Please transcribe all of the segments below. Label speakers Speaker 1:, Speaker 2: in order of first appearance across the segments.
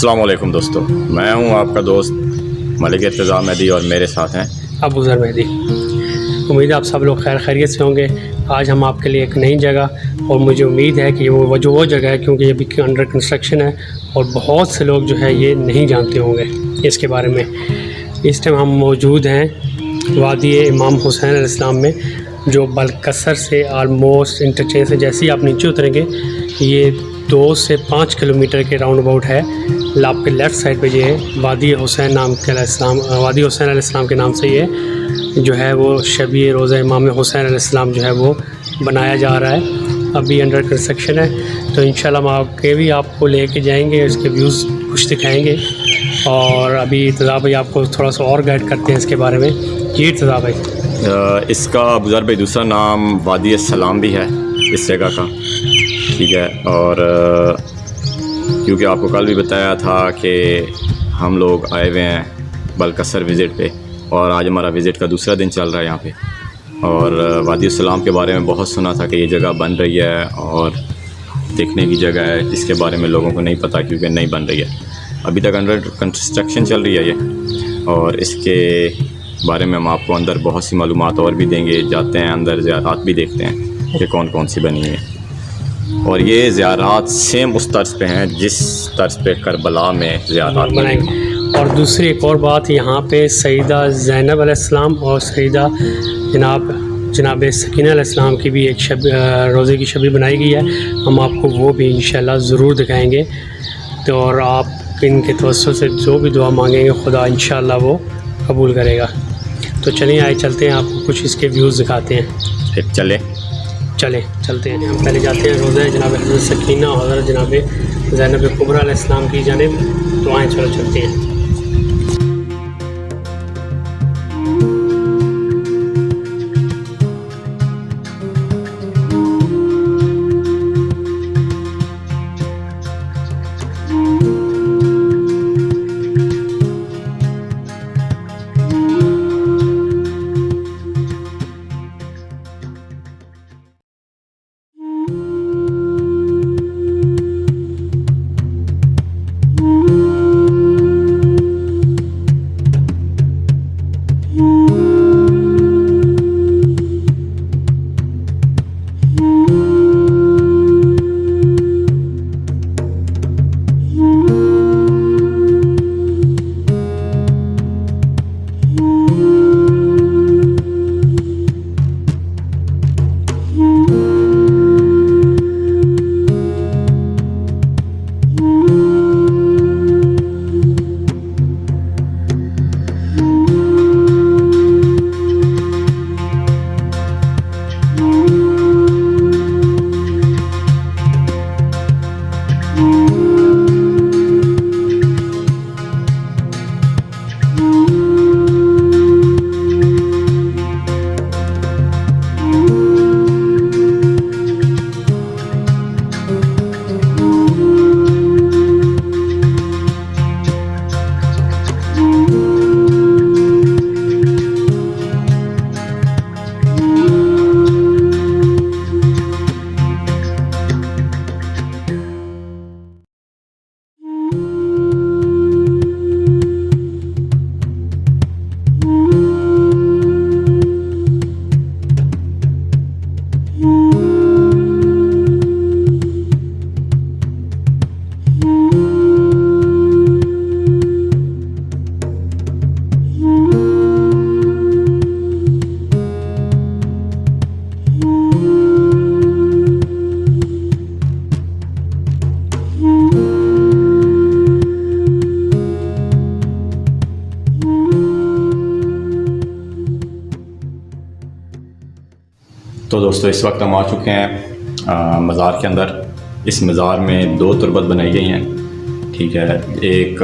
Speaker 1: السلام علیکم دوستو، میں ہوں آپ کا دوست ملک ارتضیٰ مہدی اور میرے ساتھ ہیں
Speaker 2: ابو ذر مہدی۔ امید ہے آپ سب لوگ خیر خیریت سے ہوں گے۔ آج ہم آپ کے لیے ایک نئی جگہ، اور مجھے امید ہے کہ وہ جگہ ہے، کیونکہ یہ بھی انڈر کنسٹرکشن ہے اور بہت سے لوگ جو ہے یہ نہیں جانتے ہوں گے اس کے بارے میں۔ اس ٹائم ہم موجود ہیں وادی امام حسین علیہ السلام میں، جو بلکسر سے آلموسٹ انٹرچینج سے جیسے ہی آپ نیچے اتریں گے، یہ 2 سے 5 کلومیٹر کے راؤنڈ اباؤٹ ہے۔ آپ کے لیفٹ سائڈ پہ یہ ہے وادی حسین نام کے علیہ السلام، وادی حسین علیہ السلام کے نام سے یہ جو ہے وہ شبیہ روضہ امام حسین علیہ السلام جو ہے وہ بنایا جا رہا ہے، ابھی انڈر کنسٹرکشن ہے۔ تو انشاءاللہ ہم آگے بھی آپ کو لے کے جائیں گے، اس کے ویوز کچھ دکھائیں گے، اور ابھی ارتضیٰ بھائی آپ کو تھوڑا سا اور گائیڈ کرتے ہیں اس کے بارے میں۔ جی ارتضیٰ بھائی۔
Speaker 1: اس کا ابو ذر بھائی دوسرا نام وادی السلام بھی ہے اس جگہ کا، ٹھیک ہے۔ اور کیونکہ آپ کو کل بھی بتایا تھا کہ ہم لوگ آئے ہوئے ہیں بلکسر وزٹ پہ، اور آج ہمارا وزٹ کا دوسرا دن چل رہا ہے یہاں پہ، اور وادی السلام کے بارے میں بہت سنا تھا کہ یہ جگہ بن رہی ہے اور دیکھنے کی جگہ ہے، جس کے بارے میں لوگوں کو نہیں پتہ کیونکہ نہیں بن رہی ہے، ابھی تک انڈر کنسٹرکشن چل رہی ہے یہ، اور اس کے بارے میں ہم آپ کو اندر بہت سی معلومات اور بھی دیں گے۔ جاتے ہیں اندر، زیارات بھی دیکھتے ہیں کہ کون کون سی بنی ہیں، اور یہ زیارات سیم اس طرز پہ ہیں جس طرز پہ کربلا میں زیارات
Speaker 2: بنائیں گے۔ اور دوسری ایک اور بات، یہاں پہ سیدہ زینب علیہ السلام اور سیدہ جناب سکینہ علیہ السلام کی بھی ایک روزے کی شبیہ بنائی گئی ہے، ہم آپ کو وہ بھی انشاءاللہ ضرور دکھائیں گے۔ تو اور آپ ان کے توسل سے جو بھی دعا مانگیں گے خدا انشاءاللہ وہ قبول کرے گا۔ تو چلیں آئے چلتے ہیں، آپ کو کچھ اس کے ویوز دکھاتے ہیں۔ چلتے ہیں۔ ہم پہلے جاتے ہیں روزہ جناب حضرت سکینہ اور حضرت جناب زینب کبریٰ علیہ السلام کی جانب، تو آئیں چلتے ہیں۔
Speaker 1: تو دوستو اس وقت ہم آ چکے ہیں مزار کے اندر۔ اس مزار میں 2 تربت بنائی گئی ہیں، ٹھیک ہے۔ ایک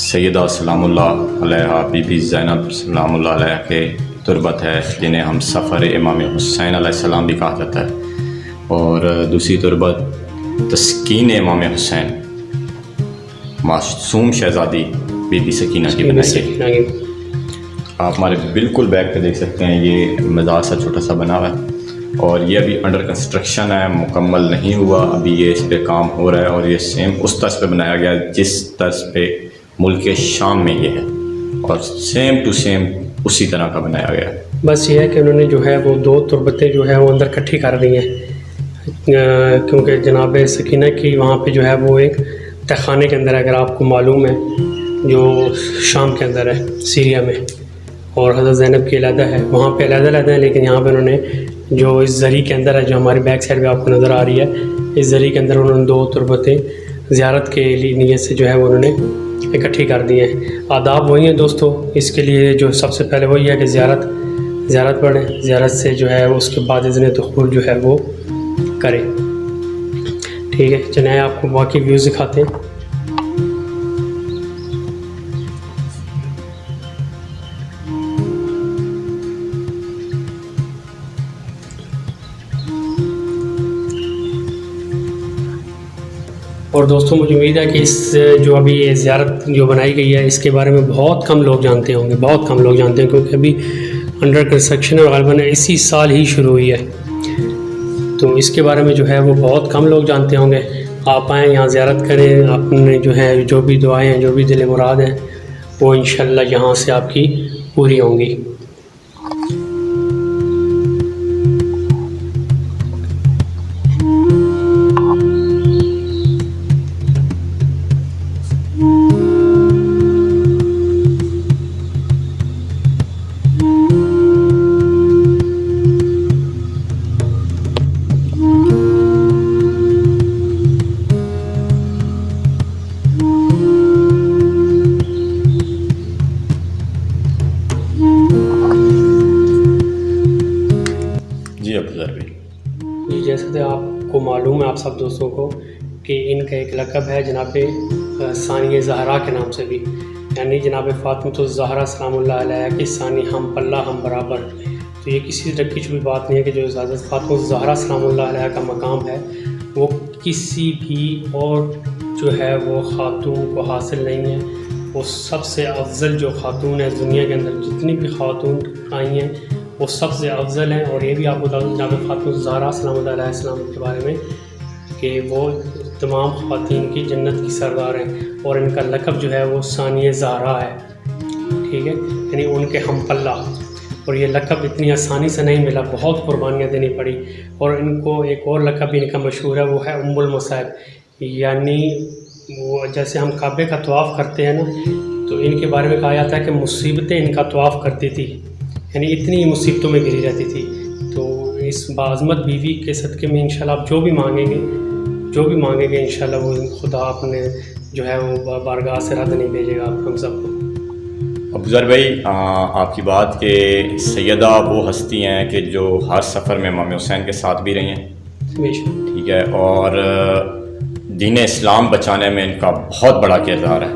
Speaker 1: سیدہ سلام اللہ علیہ بی بی زینب سلام اللہ علیہ کے تربت ہے، جنہیں ہم سفر امام حسین علیہ السلام بھی کہا جاتا ہے، اور دوسری تربت تسکین امام حسین معصوم شہزادی بی بی سکینہ کی بنائی ہے۔ آپ ہمارے بالکل بیک پہ دیکھ سکتے ہیں، یہ مزار سا چھوٹا سا بنا ہوا ہے، اور یہ ابھی انڈر کنسٹرکشن ہے، مکمل نہیں ہوا ابھی، یہ اس پہ کام ہو رہا ہے، اور یہ سیم اس طرز پہ بنایا گیا جس طرز پہ ملک شام میں یہ ہے، اور سیم ٹو سیم اسی طرح کا بنایا گیا ہے۔
Speaker 2: بس یہ ہے کہ انہوں نے جو ہے وہ 2 تربتیں جو ہے وہ اندر کٹھی کر دی ہیں، کیونکہ جناب سکینہ کی وہاں پہ جو ہے وہ ایک تہخانے کے اندر ہے، اگر آپ کو معلوم ہے، جو شام کے اندر ہے سیریا میں، اور حضرت زینب کی علیحدہ ہے، وہاں پہ علیحدہ علیحدہ ہے، لیکن یہاں پہ انہوں نے جو اس زری کے اندر ہے، جو ہماری بیک سائڈ پہ آپ کو نظر آ رہی ہے، اس زری کے اندر انہوں نے 2 تربتیں زیارت کے لیے نیت سے جو ہے وہ انہوں نے اکٹھی کر دی ہیں۔ آداب وہی ہیں دوستو، اس کے لیے جو سب سے پہلے وہی ہے کہ زیارت پڑھیں، زیارت سے جو ہے اس کے بعد اذن دخول جو ہے وہ کریں۔ ٹھیک ہے، چلیں آپ کو باقی ویوز دکھاتے ہیں۔ اور دوستوں مجھے امید ہے کہ اس جو ابھی یہ زیارت جو بنائی گئی ہے اس کے بارے میں بہت کم لوگ جانتے ہوں گے، بہت کم لوگ جانتے ہیں، کیونکہ ابھی انڈر کنسٹرکشن ہے، غالباً اسی سال ہی شروع ہوئی ہے، تو اس کے بارے میں جو ہے وہ بہت کم لوگ جانتے ہوں گے۔ آپ آئیں یہاں زیارت کریں، اپنے جو ہے جو بھی دعائیں ہیں، جو بھی دل مراد ہیں، وہ انشاءاللہ یہاں سے آپ کی پوری ہوں گی۔ جی جیسے کہ آپ کو معلوم ہے، آپ سب دوستوں کو، کہ ان کا ایک لقب ہے جناب ثانیہ زہرا کے نام سے بھی، یعنی جناب فاطمۃ الزہرا سلام اللہ علیہ کی ثانی، ہم پلہ ہم برابر۔ تو یہ کسی طرح کی بھی بات نہیں ہے کہ جو حضرت فاطمۃ الزہرا سلام اللہ علیہ کا مقام ہے وہ کسی بھی اور جو ہے وہ خاتون کو حاصل نہیں ہے۔ وہ سب سے افضل جو خاتون ہے دنیا کے اندر، جتنی بھی خاتون آئی ہیں وہ سب سے افضل ہیں۔ اور یہ بھی آپ بتا دوں جناب فاطمۃ الزہرا سلام اللہ علیہ السلام کے بارے میں کہ وہ تمام خواتین کی جنت کی سردار ہیں، اور ان کا لقب جو ہے وہ ثانیہ زہرا ہے، ٹھیک ہے، یعنی ان کے ہم پلہ۔ اور یہ لقب اتنی آسانی سے نہیں ملا، بہت قربانیاں دینی پڑی۔ اور ان کو ایک اور لقب بھی ان کا مشہور ہے، وہ ہے ام المصائب، یعنی وہ جیسے ہم کعبے کا طواف کرتے ہیں نا، تو ان کے بارے میں کہا جاتا ہے کہ مصیبتیں ان کا طواف کرتی تھی، یعنی اتنی مصیبتوں میں گھری رہتی تھی۔ تو اس باعظمت بیوی کے صدقے میں انشاءاللہ آپ جو بھی مانگیں گے انشاءاللہ وہ خدا اپنے جو ہے وہ بارگاہ سے رد نہیں بھیجے گا آپ ہم سب کو۔
Speaker 1: ابوذر بھائی، آپ کی بات کہ سیدہ وہ ہستی ہیں کہ جو ہر سفر میں امام حسین کے ساتھ بھی رہی ہیں، ٹھیک ہے، اور دین اسلام بچانے میں ان کا بہت بڑا کردار ہے،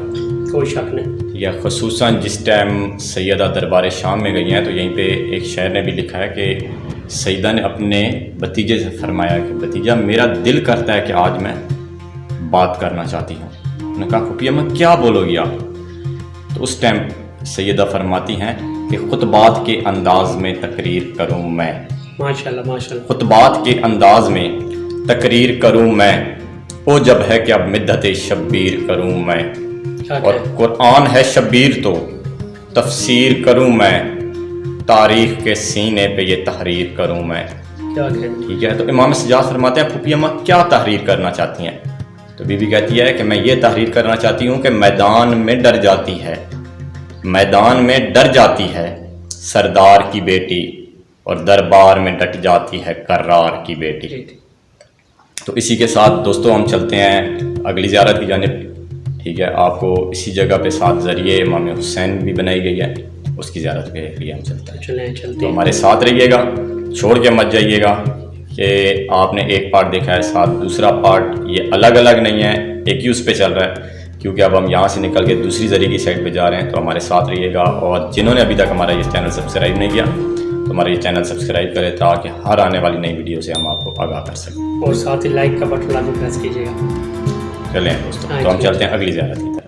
Speaker 2: کوئی شک نہیں،
Speaker 1: ٹھیک ہے۔ خصوصاً جس ٹائم سیدہ دربار شام میں گئی ہیں تو یہیں پہ ایک شاعر نے بھی لکھا ہے کہ سیدہ نے اپنے بھتیجے سے فرمایا کہ بھتیجا میرا دل کرتا ہے کہ آج میں بات کرنا چاہتی ہوں۔ انہوں نے کہا پھوپھی اماں کیا بولو گی آپ؟ تو اس ٹائم سیدہ فرماتی ہیں کہ خطبات کے انداز میں تقریر کروں میں،
Speaker 2: ماشاءاللہ ماشاءاللہ،
Speaker 1: خطبات کے انداز میں تقریر کروں میں، وہ جب ہے کہ اب مدت شبیر کروں میں، اور قرآن ہے شبیر تو تفسیر کروں میں، تاریخ کے سینے پہ یہ تحریر کروں میں، ٹھیک ہے۔ تو امام سجاد فرماتے ہیں پھوپھی اماں کیا تحریر کرنا چاہتی ہیں؟ تو بی بی کہتی ہے کہ میں یہ تحریر کرنا چاہتی ہوں کہ میدان میں ڈر جاتی ہے، میدان میں ڈر جاتی ہے سردار کی بیٹی، اور دربار میں ڈٹ جاتی ہے کرار کی بیٹی۔ تو اسی کے ساتھ دوستوں ہم چلتے ہیں اگلی زیارت کی جانب، ٹھیک ہے۔ آپ کو اسی جگہ پہ ساتھ ذریعے امام حسین بھی بنائی گئی ہے، اس کی زیارت کے لیے ہم چلتے ہیں۔ تو ہمارے ساتھ رہیے گا، چھوڑ کے مت جائیے گا کہ آپ نے ایک پارٹ دیکھا ہے، ساتھ دوسرا پارٹ یہ الگ الگ نہیں ہے، ایک ہی اس پہ چل رہا ہے، کیونکہ اب ہم یہاں سے نکل کے دوسری ذریعے کی سائڈ پہ جا رہے ہیں۔ تو ہمارے ساتھ رہیے گا، اور جنہوں نے ابھی تک ہمارا یہ چینل سبسکرائب نہیں کیا تو ہمارا یہ چینل سبسکرائب کرے تاکہ ہر آنے والی نئی ویڈیو سے ہم آپ کو آگاہ کر سکیں،
Speaker 2: اور ساتھ ہی لائک کا بٹن لازم پریس کیجیے گا۔
Speaker 1: چلیں دوستوں، تو ہم چلتے ہیں اگلی زیارت کی طرف۔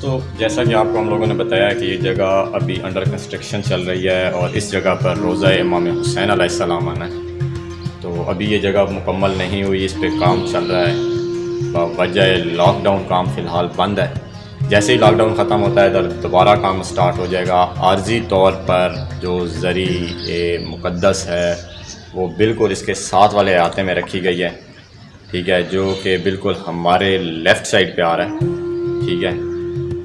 Speaker 1: دوستو جیسا کہ آپ کو ہم لوگوں نے بتایا کہ یہ جگہ ابھی انڈر کنسٹرکشن چل رہی ہے اور اس جگہ پر روضہ امام حسین علیہ السلام آنا ہے. تو ابھی یہ جگہ مکمل نہیں ہوئی, اس پہ کام چل رہا ہے. وجہ لاک ڈاؤن کام فی الحال بند ہے. جیسے ہی لاک ڈاؤن ختم ہوتا ہے ادھر دوبارہ کام سٹارٹ ہو جائے گا. عارضی طور پر جو زری مقدس ہے وہ بالکل اس کے ساتھ والے احاطے میں رکھی گئی ہے, ٹھیک ہے, جو کہ بالکل ہمارے لیفٹ سائڈ پہ آ رہا ہے, ٹھیک ہے.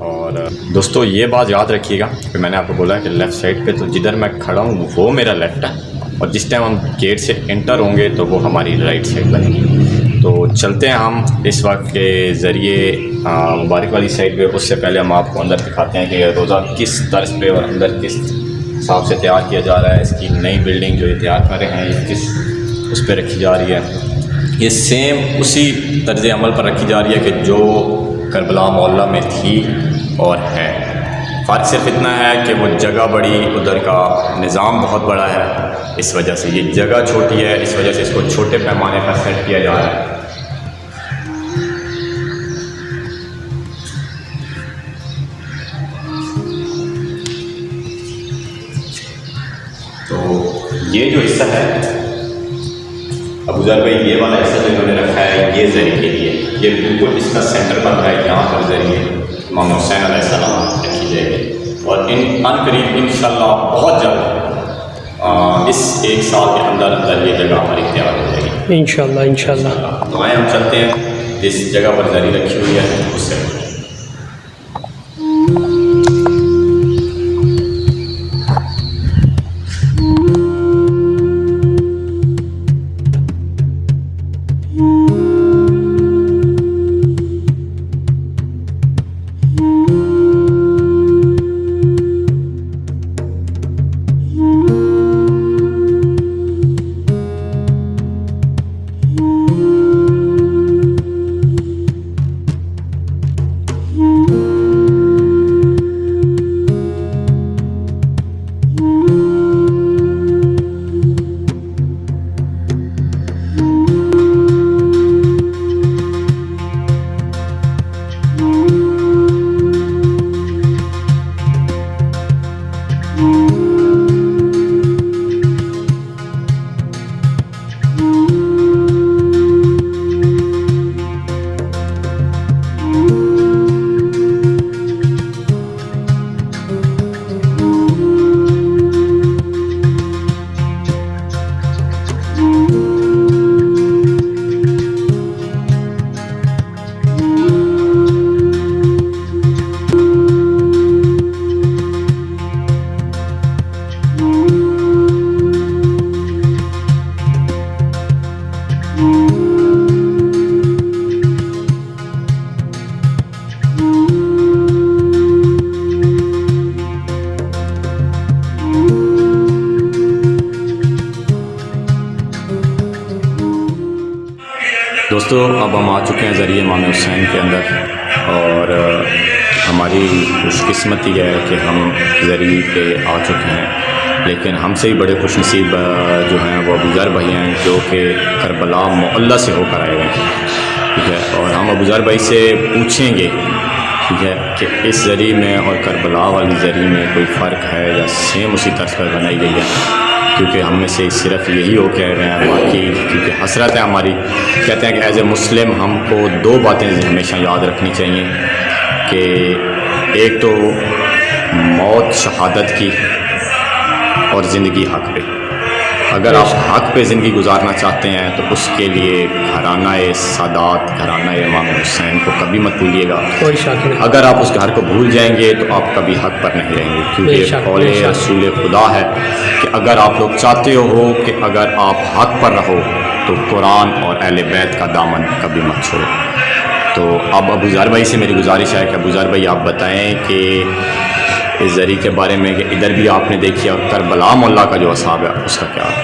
Speaker 1: اور دوستو یہ بات یاد رکھیے گا کہ میں نے آپ کو بولا کہ لیفٹ سائڈ پہ, تو جدھر میں کھڑا ہوں وہ میرا لیفٹ ہے, اور جس ٹائم ہم گیٹ سے انٹر ہوں گے تو وہ ہماری رائٹ سائڈ بنے گی. تو چلتے ہیں ہم اس وقت کے ذریعے مبارک والی سائڈ پہ. اس سے پہلے ہم آپ کو اندر دکھاتے ہیں کہ روزہ کس طرز پہ اور اندر کس حساب سے تیار کیا جا رہا ہے. اس کی نئی بلڈنگ جو یہ تیار کر رہے ہیں یہ کس اس پہ رکھی جا رہی ہے. یہ سیم اسی طرز عمل پر رکھی جا رہی ہے کہ جو کربلا معلیٰ میں تھی اور ہے. فرق صرف اتنا ہے کہ وہ جگہ بڑی, ادھر کا نظام بہت بڑا ہے, اس وجہ سے یہ جگہ چھوٹی ہے, اس وجہ سے اس کو چھوٹے پیمانے پر سیٹ کیا جا رہا ہے. تو یہ جو حصہ ہے ابوذر بھائی, یہ والا حصہ جو انہوں نے رکھا ہے یہ زری کے لیے, یہ بالکل اس کا سینٹر بن رہا ہے. یہاں پر ذریعے امام حسین علیہ السلام رکھی جائے گی, اور ان قریب انشاءاللہ بہت جلد اس ایک سال کے اندر یہ جگہ ہماری تیار ہو جائے گی
Speaker 2: انشاءاللہ.
Speaker 1: تو آئیں ہم چلتے ہیں جس جگہ پر زری رکھی ہوئی ہے اس سے. دوستو اب ہم آ چکے ہیں ذریعے امام حسین کے اندر, اور ہماری خوش قسمتی ہے کہ ہم ذریعے پہ آ چکے ہیں. لیکن ہم سے ہی بڑے خوش نصیب جو ہیں وہ ابوذر بھائی ہیں, جو کہ کربلا معلیٰ سے ہو کر آئے ہوئے ہیں, ٹھیک ہے. اور ہم ابوذر بھائی سے پوچھیں گے, ٹھیک ہے, کہ اس ذریعے میں اور کربلا والی ذریعے میں کوئی فرق ہے یا سیم اسی طرز پر بنائی گئی ہے. کیونکہ ہم میں سے صرف یہی ہو کہہ رہے ہیں, باقی کیونکہ حسرت ہے ہماری. کہتے ہیں کہ ایز اے مسلم ہم کو دو باتیں ہمیشہ یاد رکھنی چاہیے, کہ ایک تو موت شہادت کی اور زندگی حق پہ. اگر آپ حق پہ زندگی گزارنا چاہتے ہیں تو اس کے لیے گھرانہ سادات, گھرانہ امام حسین کو کبھی مت بھولیے گا. اگر آپ اس گھر کو بھول جائیں گے تو آپ کبھی حق پر نہیں رہیں گے, کیونکہ قول رسول خدا ہے کہ اگر آپ لوگ چاہتے ہو کہ اگر آپ حق پر رہو تو قرآن اور اہل بیت کا دامن کبھی مت چھوڑو. تو اب ابوذر بھائی سے میری گزارش ہے کہ ابوذر بھائی آپ بتائیں کہ اس ذریعے کے بارے میں, کہ ادھر بھی آپ نے دیکھی اور کربلا معلیٰ کا جو اصحاب ہے اس کا کیا ہے.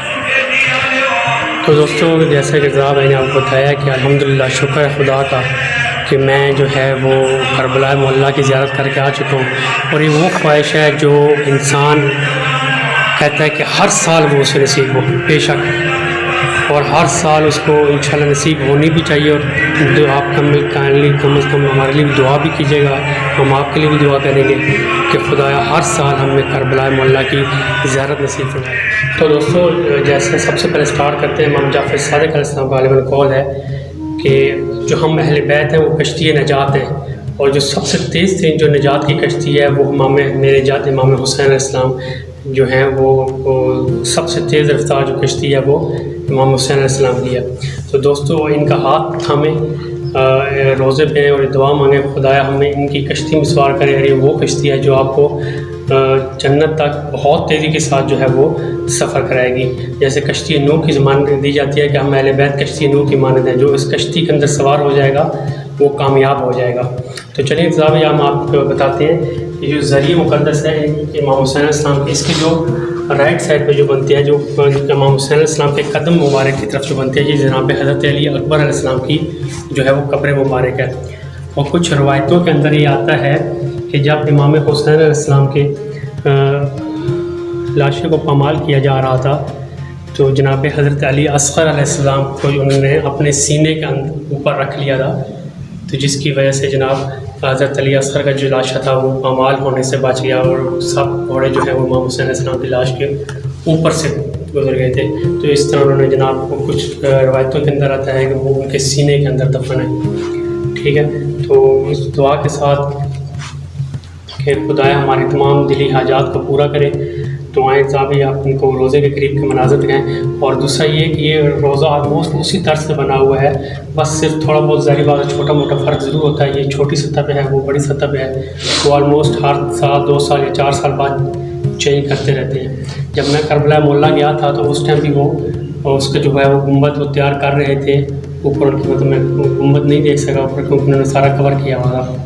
Speaker 2: تو دوستوں جیسا کہ جناب میں نے آپ کو بتایا کہ الحمدللہ شکر ہے خدا کا کہ میں جو ہے وہ کربلا معلیٰ کی زیارت کر کے آ چکا ہوں. اور یہ وہ خواہش ہے جو انسان کہتا ہے کہ ہر سال وہ اسے نصیب ہو. بے شک اور ہر سال اس کو انشاءاللہ نصیب ہونی بھی چاہیے. اور جو آپ کم از کم ہمارے لیے بھی دعا بھی کیجیے گا, ہم آپ کے لیے بھی دعا کریں گے کہ خدایا ہر سال ہمیں کربلا معلیٰ کی زیارت نصیب فرمائے. تو دوستو, جیسے سب سے پہلے سٹارٹ کرتے ہیں, امام جعفر صادق علیہ السلام کا غالباً قول ہے کہ جو ہم اہل بیت ہیں وہ کشتی نجات ہیں, اور جو سب سے تیز ترین جو نجات کی کشتی ہے وہ میرے جات امام حسین علیہ السلام جو ہیں وہ سب سے تیز رفتار جو کشتی ہے وہ امام حسین علیہ السلام کی ہے. تو دوستو, ان کا ہاتھ تھامیں روزے پہ اور دعا مانگیں, خدایا ہمیں ان کی کشتی میں سوار کرے. اور یہ وہ کشتی ہے جو آپ کو جنت تک بہت تیزی کے ساتھ جو ہے وہ سفر کرائے گی. جیسے کشتی نوح کی ضمانت دی جاتی ہے کہ ہم اہل بیت کشتی نوح کی مانند ہیں, جو اس کشتی کے اندر سوار ہو جائے گا وہ کامیاب ہو جائے گا. تو چلیے جناب, ہم آپ کو بتاتے ہیں کہ جو ذریعہ مقدس ہے امام حسین علیہ السلام کی, اس کی جو رائٹ سائڈ پہ جو بنتی ہے, جو امام حسین علیہ السلام کے قدم مبارک کی طرف جو بنتی ہے, یہ جناب حضرت علی اکبر علیہ السلام کی جو ہے وہ قبر مبارک ہے. اور کچھ روایتوں کے اندر یہ آتا ہے کہ جب امام حسین علیہ السلام کے لاشے کو پامال کیا جا رہا تھا تو جناب حضرت علی اصغر علیہ السلام کو انہوں نے اپنے سینے کے اوپر رکھ لیا تھا, تو جس کی وجہ سے جناب حضرت علی اصغر کا جو لاشا تھا وہ پامال ہونے سے بچ گیا, اور سب گھوڑے جو ہے وہ امام حسین علیہ السلام کی لاش کے اوپر سے گزر گئے تھے. تو اس طرح انہوں نے جناب کو کچھ روایتوں کے اندر آتا ہے کہ وہ ان کے سینے کے اندر دفن ہے. ٹھیک ہے, تو اس دعا کے ساتھ کہ خدایا ہماری تمام دلی حاجات کو پورا کرے. تو آئیں صاحب آپ ان کو روزے کے قریب کے مناظر دکھائیں. اور دوسرا یہ کہ یہ روزہ آلموسٹ اسی طرز سے بنا ہوا ہے, بس صرف تھوڑا بہت ظاہری بات چھوٹا موٹا فرق ضرور ہوتا ہے. یہ چھوٹی سطح پہ ہے, وہ بڑی سطح پہ ہے. وہ آلموسٹ ہر سال 2 سال یا 4 سال بعد چینج کرتے رہتے ہیں. جب میں کربلا معلیٰ گیا تھا تو اس ٹائم بھی وہ اس کا جو ہے وہ گنبد وہ تیار کر رہے تھے اوپر کی, مطلب میں گنبد نہیں دیکھ سکا اوپر کیونکہ انہوں نے سارا کور کیا ہوا تھا.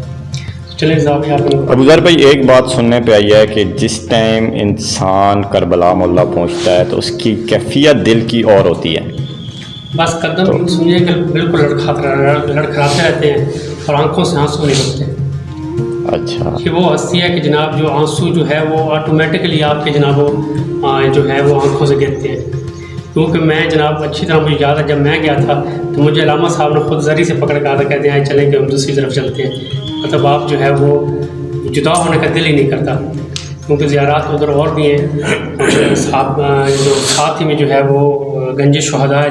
Speaker 2: چلیں صاحب آپ
Speaker 1: ابو ذر بھائی, ایک بات سننے پہ آئی ہے کہ جس ٹائم انسان کربلا معلیٰ پہنچتا ہے تو اس کی کیفیت دل کی اور ہوتی ہے.
Speaker 2: بس قدم سنیے کہ بالکل لڑکھڑاتے رہتے ہیں اور آنکھوں سے آنسو نکلتے ہیں.
Speaker 1: اچھا,
Speaker 2: کہ وہ ہستی ہے کہ جناب جو آنسو جو ہے وہ آٹومیٹکلی آپ کے جناب جو ہے وہ آنکھوں سے گرتے ہیں. کیونکہ میں جناب اچھی طرح مجھے یاد ہے جب میں گیا تھا تو مجھے علامہ صاحب نے خود زری سے پکڑ کے آتا, کہتے ہیں چلیں کہ ہم دوسری طرف چلتے ہیں. مطلب آپ جو ہے وہ جدا ہونے کا دل ہی نہیں کرتا, کیونکہ زیارات ادھر اور بھی ہیں. جو ساتھ ہی میں جو ہے وہ گنج شہداء ہے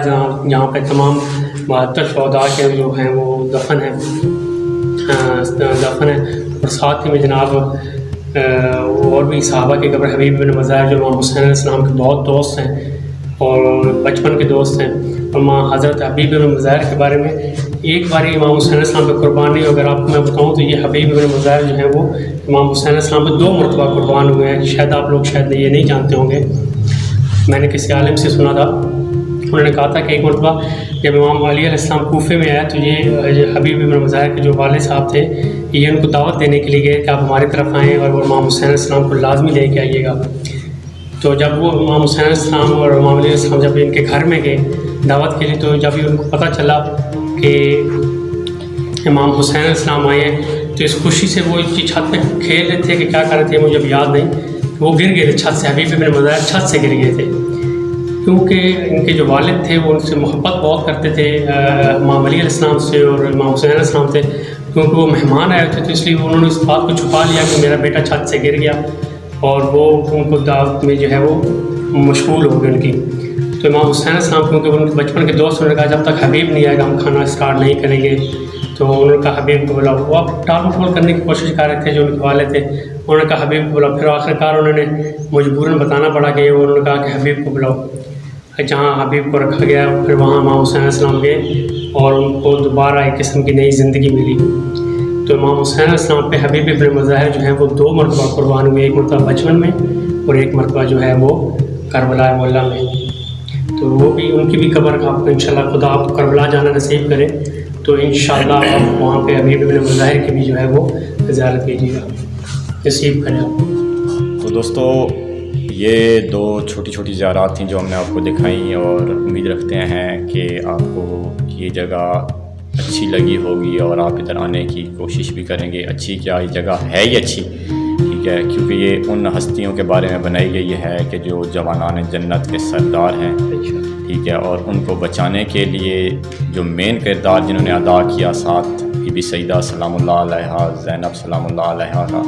Speaker 2: جہاں پہ تمام 72 شہداء کے جو ہیں وہ دفن ہیں. اور ساتھ ہی میں جناب اور بھی صحابہ کے قبر حبیب بن مظاہر جو امام حسین علیہ السلام کے بہت دوست ہیں اور بچپن کے دوست ہیں. اور حضرت حبیب بن مظاہر کے بارے میں ایک بار امام حسین علیہ السلام پہ قربان نہیں, اگر آپ کو میں بتاؤں تو یہ حبیب بن مظاہر جو ہیں وہ امام حسین علیہ السلام پہ 2 مرتبہ قربان ہوئے ہیں. شاید آپ لوگ شاید یہ نہیں جانتے ہوں گے. میں نے کسی عالم سے سنا تھا, انہوں نے کہا تھا کہ ایک مرتبہ جب امام علی علیہ السلام کوفے میں آیا تو یہ حبیب بن مظاہر کے جو والد صاحب تھے یہ ان کو دعوت دینے کے لیے گئے کہ آپ ہماری طرف آئیں اور وہ امام حسین علیہ السلام کو لازمی لے کے آئیے گا. تو جب وہ امام حسین علیہ السلام اور امام علیہ السلام جب ان کے گھر میں گئے دعوت کے لیے, تو جب ان کو پتہ چلا کہ امام حسین علیہ السلام آئے ہیں تو اس خوشی سے وہ اس کی چھت پہ کھیل رہے تھے کہ کیا کر رہے تھے مجھے اب یاد نہیں, وہ گر گئے تھے چھت سے. حبیب بن مظاہر چھت سے گر گئے تھے کیونکہ ان کے جو والد تھے وہ ان سے محبت بہت کرتے تھے امام علی علیہ السلام سے اور امام حسین علیہ السلام سے, کیونکہ وہ مہمان آئے ہوتے تھے. اس لیے انہوں نے اس بات کو چھپا لیا کہ میرا بیٹا چھت سے گر گیا, اور وہ ان کو دعوت میں جو ہے وہ مشغول ہو گئے ان کی. تو امام حسین علیہ السلام کیونکہ ان کے بچپن کے دوست, انہوں نے کہا جب تک حبیب نہیں آئے گا ہم کھانا اسٹارٹ نہیں کریں گے. تو انہوں نے کہا حبیب کو بلاؤ. وہ آپ ٹال مٹول کرنے کی کوشش کر رہے تھے جو ان کے والد تھے, انہوں نے کہا حبیب کو بلاؤ. پھر آخرکار انہوں نے مجبوراً بتانا پڑا کہ انہوں نے کہا کہ حبیب کو بلاؤ. جہاں حبیب کو رکھا گیا پھر وہاں امام حسین علیہ السلام گئے اور ان کو دوبارہ ایک قسم کی نئی زندگی ملی. تو امام حسین علیہ السلام پہ حبیب بن مظاہر جو ہیں وہ 2 مرتبہ قربان ہوئے, ایک مرتبہ بچپن میں اور ایک مرتبہ جو ہے وہ کربلا معلیٰ میں. تو وہ بھی ان کی بھی قبر کا آپ کو انشاءاللہ خدا آپ کو کربلا جانا نصیب کرے تو انشاءاللہ آپ وہاں پہ حبیب بن مظاہر کی بھی جو ہے وہ زیارت کیجیے گا, نصیب کرے آپ.
Speaker 1: تو دوستو یہ 2 چھوٹی چھوٹی زیارات تھیں جو ہم نے آپ کو دکھائیں, اور امید رکھتے ہیں کہ آپ کو یہ جگہ اچھی لگی ہوگی اور آپ ادھر آنے کی کوشش بھی کریں گے. اچھی کیا, یہ جگہ ہے ہی اچھی, ٹھیک ہے, کیونکہ یہ ان ہستیوں کے بارے میں بنائی گئی ہے کہ جو جوانان جنت کے سردار ہیں. ٹھیک ہے، اور ان کو بچانے کے لیے جو مین کردار جنہوں نے ادا کیا، ساتھ بی بی سیدہ سلام اللہ علیہا، زینب سلام اللہ علیہا کا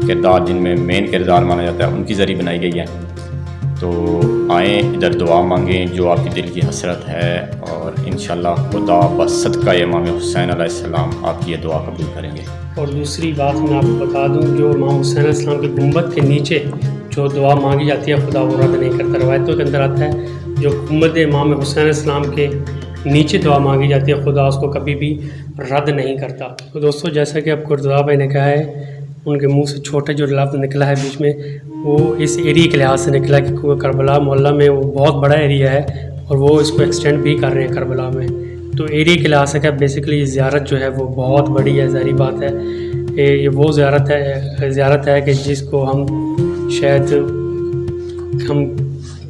Speaker 1: کردار جن میں مین کردار مانا جاتا ہے، ان کی ذریعے بنائی گئی ہے۔ تو آئیں ادھر دعا مانگیں جو آپ کی دل کی حسرت ہے، اور انشاءاللہ خدا بصدقہ امام حسین علیہ السلام آپ کی یہ دعا قبول کریں گے۔
Speaker 2: اور دوسری بات میں آپ کو بتا دوں، جو امام حسین علیہ السلام کے گنبد کے نیچے جو دعا مانگی جاتی ہے خدا وہ رد نہیں کرتا۔ روایتوں کے اندر آتا ہے جو گنبد امام حسین علیہ السلام کے نیچے دعا مانگی جاتی ہے خدا اس کو کبھی بھی رد نہیں کرتا۔ تو دوستو، جیسا کہ آپ کو رضا بھائی نے کہا ہے، ان کے منہ سے چھوٹا جو لفظ نکلا ہے بیچ میں، وہ اس ایریے کے لحاظ سے نکلا کہ کربلا محلہ میں وہ بہت بڑا ایریا ہے اور وہ اس کو ایکسٹینڈ بھی کر رہے ہیں کربلا میں۔ تو ایریے کے لحاظ سے کہ بیسیکلی یہ زیارت جو ہے وہ بہت بڑی ہے، ظاہری بات ہے۔ یہ وہ زیارت ہے کہ جس کو ہم شاید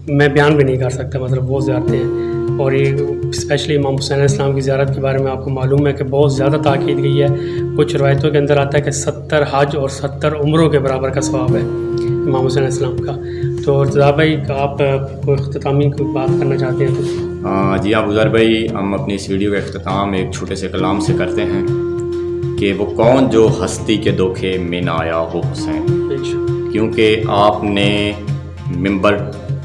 Speaker 2: میں بیان بھی نہیں کر سکتا، مطلب وہ زیارتیں ہیں۔ اور یہ اسپیشلی امام حسین علیہ السلام کی زیارت کے بارے میں آپ کو معلوم ہے کہ بہت زیادہ تاکید گئی ہے۔ کچھ روایتوں کے اندر آتا ہے کہ 70 حج اور 70 عمروں کے برابر کا ثواب ہے امام حسین علیہ السلام کا۔ تو رضا بھائی، آپ کوئی اختتامی کوئی بات کرنا چاہتے ہیں تو؟
Speaker 1: جی ہاں گزار بھائی، ہم اپنی اس ویڈیو کا اختتام ایک چھوٹے سے کلام سے کرتے ہیں کہ وہ کون جو ہستی کے دھوکے میں نہ آیا ہو حسین، کیونکہ آپ نے ممبر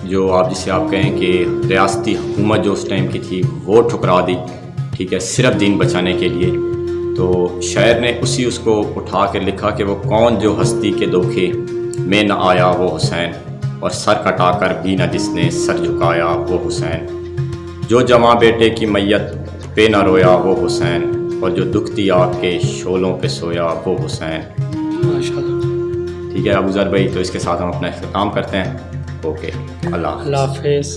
Speaker 1: جو آپ جسے آپ کہیں کہ ریاستی حکومت جو اس ٹائم کی تھی وہ ٹھکرا دی، ٹھیک ہے، صرف دین بچانے کے لیے۔ تو شاعر نے اس کو اٹھا کے لکھا کہ وہ کون جو ہستی کے دھوکے میں نہ آیا وہ حسین، اور سر کٹا کر بھی نہ جس نے سر جھکایا وہ حسین، جو جواں بیٹے کی میت پہ نہ رویا وہ حسین، اور جو دکھتی آگ کے شعلوں پہ سویا وہ حسین۔
Speaker 2: ماشاءاللہ۔
Speaker 1: ٹھیک ہے ابو ذر بھائی، تو اس کے ساتھ ہم اپنا اختتام کرتے ہیں۔ اوکے، اللہ
Speaker 2: حافظ۔
Speaker 3: اللہ حافظ۔